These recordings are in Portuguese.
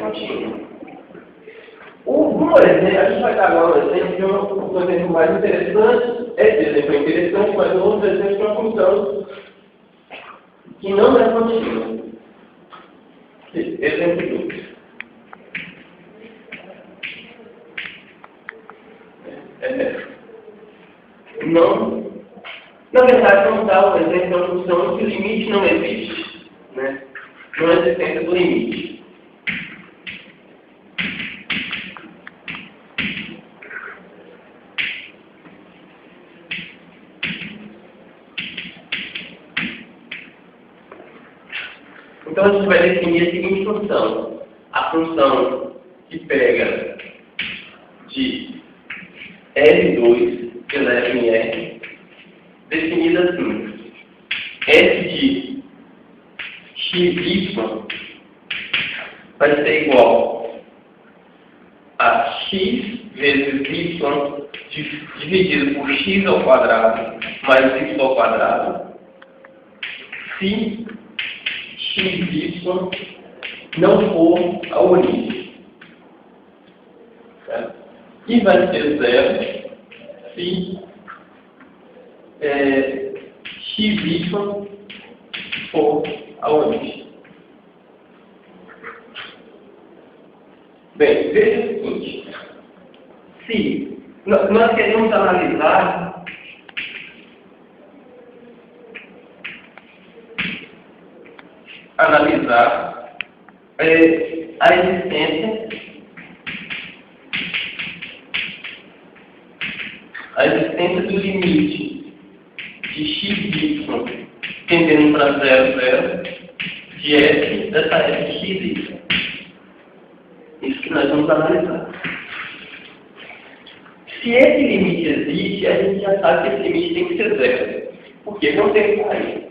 contínuo. Um exemplo, a gente vai dar agora um exemplo mais interessante. Esse exemplo é interessante, mas um outro exemplo de uma função que não é contínua. Exemplo 2. Não, na verdade, não dá um exemplo de uma função que o limite não existe. Né? Não é existência do limite. Então a gente vai definir a seguinte função. A função que pega de L2 eleva em R, definida assim. S de xy vai ser igual a x vezes y dividido por x ao quadrado mais y ao quadrado, se xy não for a origem. Certo? E vai ser zero se xy for a origem. Bem, veja o seguinte. Se nós queremos analisar a existência do limite de xy tendendo para 0, 0, de f dessa f xy. Isso que nós vamos analisar. Se esse limite existe, a gente já sabe que esse limite tem que ser 0. Porque não tem que cair.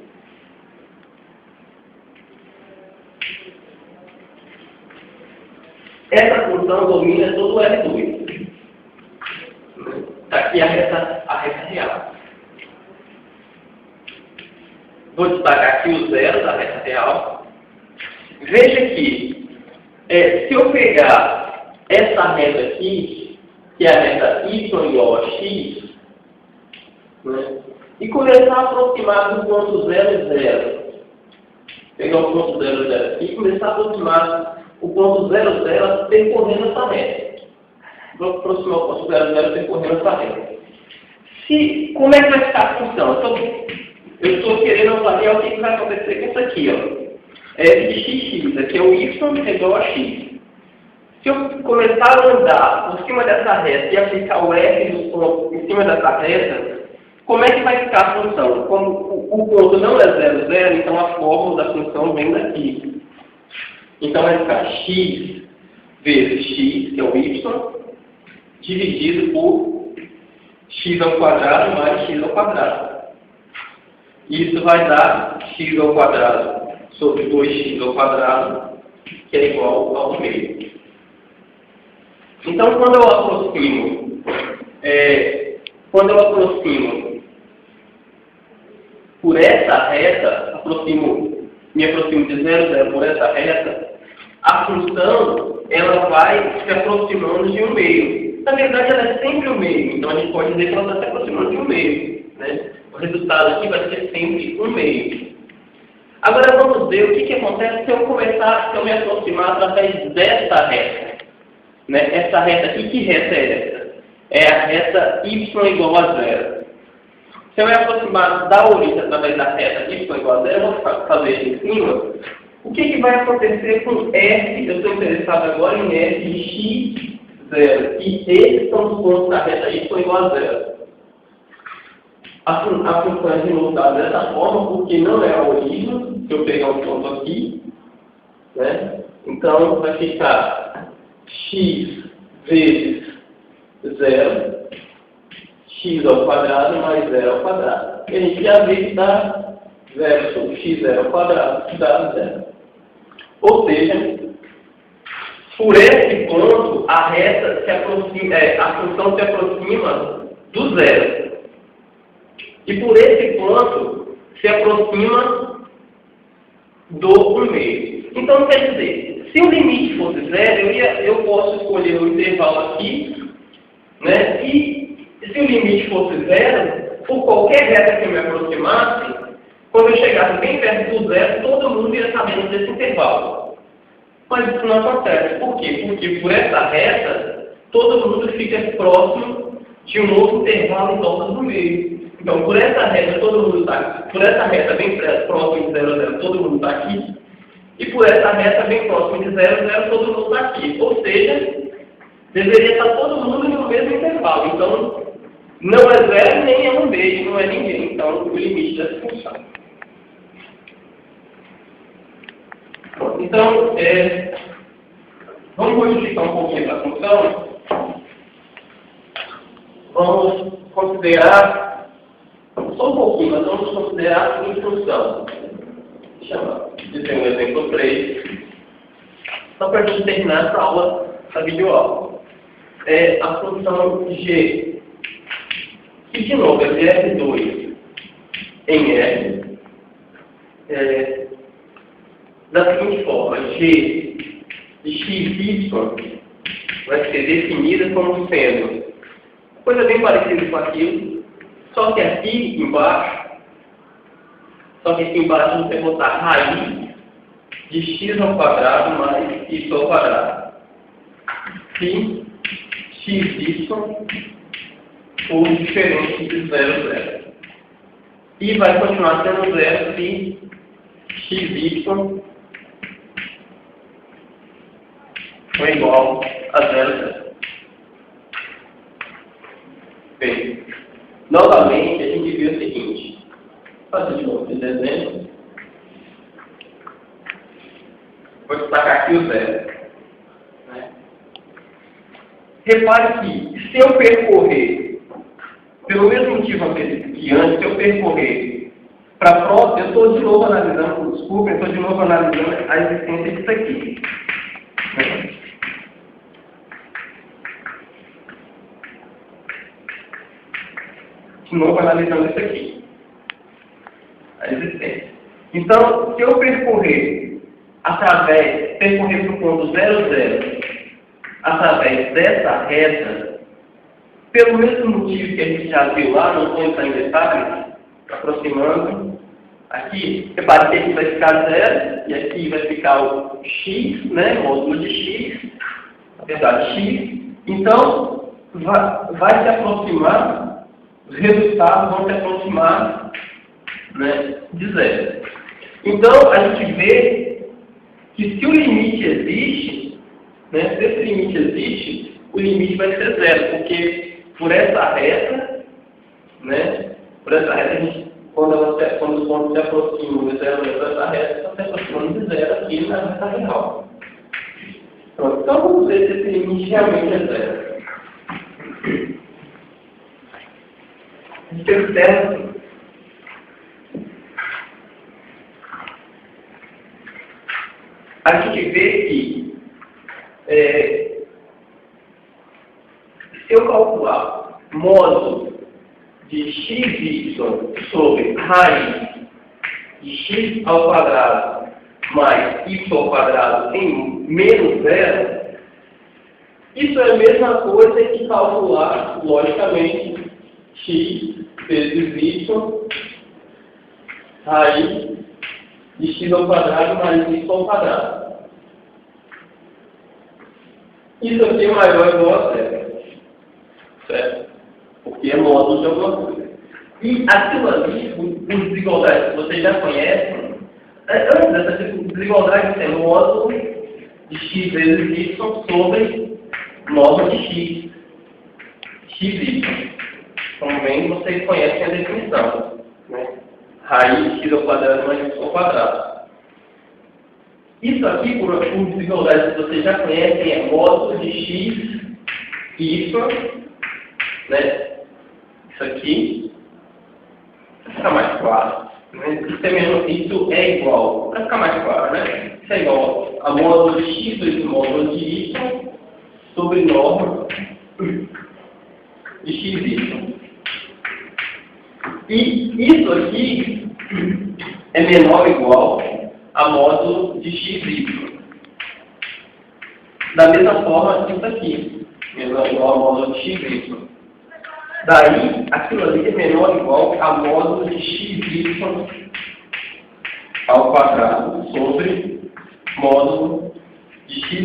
Essa função domina todo o L2. Aqui a reta real. Vou destacar aqui o zero da reta real. Veja que, se eu pegar essa reta aqui, que é a reta y igual a x, né, e começar a aproximar do ponto 0, 0, pegar o ponto 0, 0 aqui e começar a aproximar o ponto 0, 0 percorrendo essa reta. Vou aproximar o ponto 0, 0 percorrendo essa reta. Como é que vai ficar a função? Eu estou querendo avaliar o que vai acontecer com isso aqui. Ó. F de xx, aqui é o y é igual a x. Se eu começar a andar por cima dessa reta e aplicar o f dos pontos em cima dessa reta, como é que vai ficar a função? Como o ponto não é 0, 0, então a fórmula da função vem daqui. Então vai ficar x vezes x, que é o y, dividido por x ao quadrado mais x ao quadrado. Isso vai dar x ao quadrado sobre 2x ao quadrado, que é igual ao meio. Então, quando eu aproximo por essa reta, me aproximo de 0, 0 por essa reta, a função ela vai se aproximando de um meio. Na verdade, ela é sempre um meio, então a gente pode dizer que ela está se aproximando de um meio. Né? O resultado aqui vai ser sempre um meio. Agora vamos ver o que acontece se eu me aproximar através dessa reta. Né? Essa reta aqui, que reta é essa? É a reta y igual a 0. Se eu me aproximar da origem através da reta y igual a 0, eu vou fazer aqui em cima. O que vai acontecer com f? Eu estou interessado agora em f de x0. E esses são os pontos da reta y igual a 0. A função é denotada dessa forma, porque não é a origem. Se eu pegar um ponto aqui, né? Então vai ficar x vezes 0, x ao quadrado mais 0 ao quadrado. E a gente já vê que dá 0 sobre x0 ao quadrado, que dá 0. Ou seja, por esse ponto, a reta se aproxima, a função se aproxima do 0. E por esse ponto, se aproxima do 1 meio. Então, quer dizer, se o limite fosse zero, eu posso escolher o intervalo aqui, né? E se o limite fosse zero, por qualquer reta que eu me aproximasse, quando eu chegasse bem perto do zero, todo mundo ia sabendo desse intervalo. Mas isso não acontece. Por quê? Porque por essa reta, todo mundo fica próximo de um outro intervalo em torno do meio. Então, por essa reta, todo mundo está aqui. Por essa reta bem próximo de 0, 0, todo mundo está aqui. E por essa reta bem próximo de 0, 0, todo mundo está aqui. Ou seja, deveria estar todo mundo no mesmo intervalo. Então, não é 0 nem é 1 meio, não é ninguém. Então, o limite dessa função. Então, vamos modificar um pouquinho a função. Vamos considerar, só um pouquinho, mas vamos considerar a seguinte função. Deixa eu dizer um exemplo 3. Só para a gente terminar essa aula, essa videoaula. É a função g, que de novo é de f2 em r, da seguinte forma: g de xy vai ser definida como sendo coisa bem parecida com aquilo, só que aqui embaixo você vai botar raiz de x ao quadrado mais y ao quadrado. Se xy for diferente de 0, 0. E vai continuar sendo 0 se xy for igual a 0, 0. Bem, novamente a gente viu o seguinte. Faça de novo esse desenho. Vou destacar aqui o 0. Repare que se eu percorrer, pelo mesmo motivo que antes, se eu percorrer para a próxima, eu estou de novo analisando, desculpa, eu estou de novo analisando a existência disso aqui. De novo analisando isso aqui. A existência. Então, se eu percorrer para o ponto 0, 0, através dessa reta, pelo mesmo motivo que a gente já viu lá, não vou entrar em detalhes, aproximando, aqui, repare que aqui vai ficar 0, e aqui vai ficar o x, né, módulo de x, na verdade x, então, vai se aproximar, os resultados vão se aproximar, né, de 0. Então, a gente vê que se o limite existe, né, se esse limite existe, o limite vai ser 0, porque por essa reta, né, a gente, quando os pontos se aproximam de 0, essa reta está se aproximando de 0 aqui na reta real. Pronto, então vamos ver se esse limite realmente é 0. A gente observa a gente vê que se eu calcular módulo de xy sobre raiz de x ao quadrado mais y ao quadrado em menos 0, isso é a mesma coisa que calcular, logicamente, x vezes y raiz de x ao quadrado mais y ao quadrado. Isso aqui é maior ou igual a 0. Certo? Porque é módulo de alguma coisa. E aquilo ali, os desigualdades que vocês já conhecem, antes dessa desigualdade tem módulo de x vezes y sobre norma de x. xy. Como bem, vocês conhecem a definição. Né? Raiz de x ao quadrado mais y ao quadrado. Isso aqui, por desigualdade que vocês já conhecem, é módulo de x, y, né? Isso aqui, para ficar mais claro, né? Isso é igual, para ficar mais claro, né? Isso é igual a módulo de x vezes módulo de y sobre norma de xy. E isso aqui é menor ou igual a módulo de xy. Da mesma forma, isso aqui, menor ou igual a módulo de xy. Daí, aquilo ali é menor ou igual a módulo de xy ao quadrado sobre módulo de xy,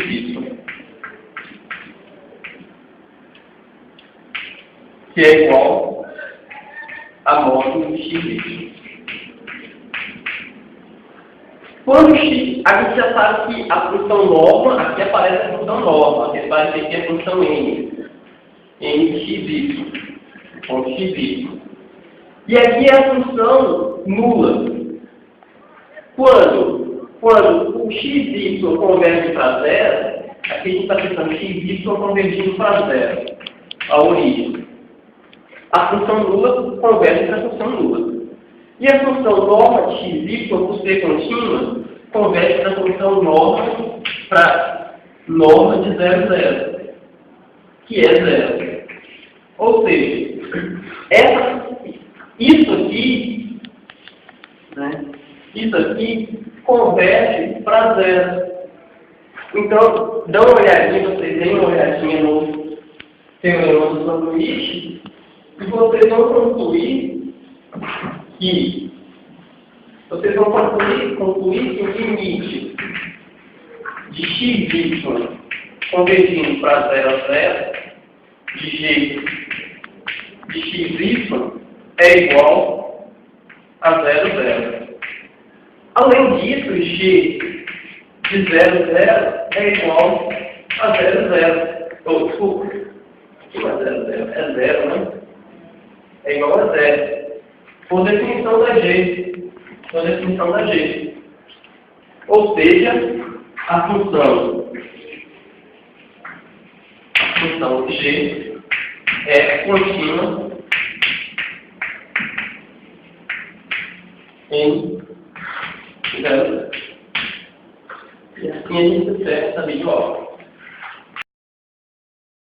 que é igual a módulo de xy. Quando x, a gente já sabe que a função norma, aqui aparece a função norma, aqui vai ter aqui a função n de xy, ponto xy. E aqui é a função nula. Quando o xy converge para zero, aqui a gente está pensando xy convergindo para zero, a origem. A função nula converge para a função nula. E a função norma de xy, por ser contínua, converte para a função norma para norma de 0, 0, que é 0. Ou seja, isso aqui, né, isso aqui converte para 0. Então, dá uma olhadinha, vocês deem uma olhadinha no teorema do sanduíche, e vocês vão concluir que o limite de xy convergindo para 0 a 0, de g de xy é igual a 0, 0. Além disso, g de 0, 0 é igual a 0, 0. Oh, desculpa. Não é 0, 0. É 0, né? É igual a 0. Por definição da g. Por definição da g. Ou seja, a função g é contínua em 0. E assim a gente observa essa videoaula.